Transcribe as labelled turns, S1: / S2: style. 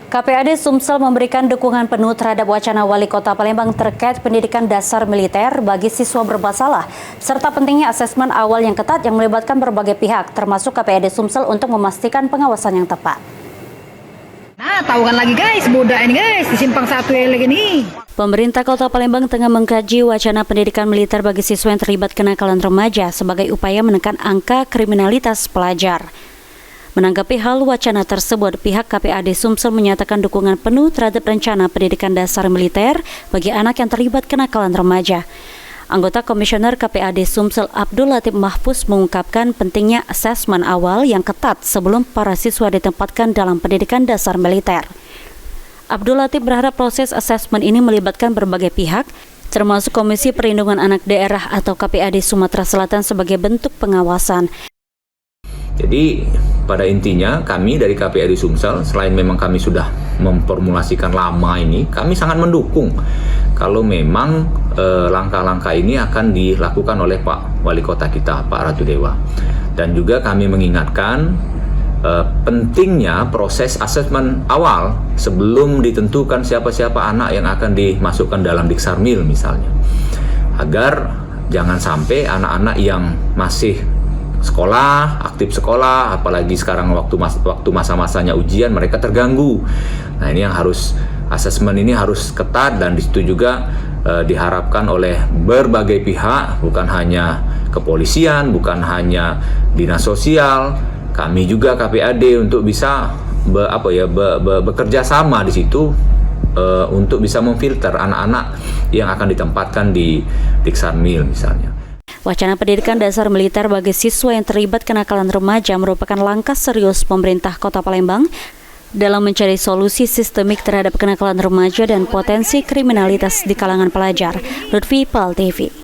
S1: KPAD Sumsel memberikan dukungan penuh terhadap wacana Wali Kota Palembang terkait pendidikan dasar militer bagi siswa bermasalah, serta pentingnya asesmen awal yang ketat yang melibatkan berbagai pihak, termasuk KPAD Sumsel untuk memastikan pengawasan yang tepat.
S2: Nah, tahu kan lagi guys, boda ini guys, di simpang 1 lagi nih.
S1: Pemerintah Kota Palembang tengah mengkaji wacana pendidikan militer bagi siswa yang terlibat kenakalan remaja sebagai upaya menekan angka kriminalitas pelajar. Menanggapi hal wacana tersebut, pihak KPAD Sumsel menyatakan dukungan penuh terhadap rencana pendidikan dasar militer bagi anak yang terlibat kenakalan remaja. Anggota Komisioner KPAD Sumsel Abdul Latif Mahfuz mengungkapkan pentingnya asesmen awal yang ketat sebelum para siswa ditempatkan dalam pendidikan dasar militer. Abdul Latif berharap proses asesmen ini melibatkan berbagai pihak, termasuk Komisi Perlindungan Anak Daerah atau KPAD Sumatera Selatan sebagai bentuk pengawasan.
S3: Jadi pada intinya kami dari KPAD Sumsel, selain memang kami sudah memformulasikan lama ini, kami sangat mendukung kalau memang langkah-langkah ini akan dilakukan oleh Pak Wali Kota kita, Pak Ratu Dewa. Dan juga kami mengingatkan pentingnya proses asesmen awal sebelum ditentukan siapa-siapa anak yang akan dimasukkan dalam Diksarmil misalnya. Agar jangan sampai anak-anak yang masih sekolah, aktif sekolah, apalagi sekarang waktu masa-masanya ujian mereka terganggu. Nah, ini yang harus asesmen ini harus ketat, dan di situ juga diharapkan oleh berbagai pihak, bukan hanya kepolisian, bukan hanya dinas sosial, kami juga KPAD untuk bisa bekerja sama di situ untuk bisa memfilter anak-anak yang akan ditempatkan di Diksarmil misalnya.
S1: Wacana pendidikan dasar militer bagi siswa yang terlibat kenakalan remaja merupakan langkah serius pemerintah Kota Palembang dalam mencari solusi sistemik terhadap kenakalan remaja dan potensi kriminalitas di kalangan pelajar. Lutfi, PAL TV.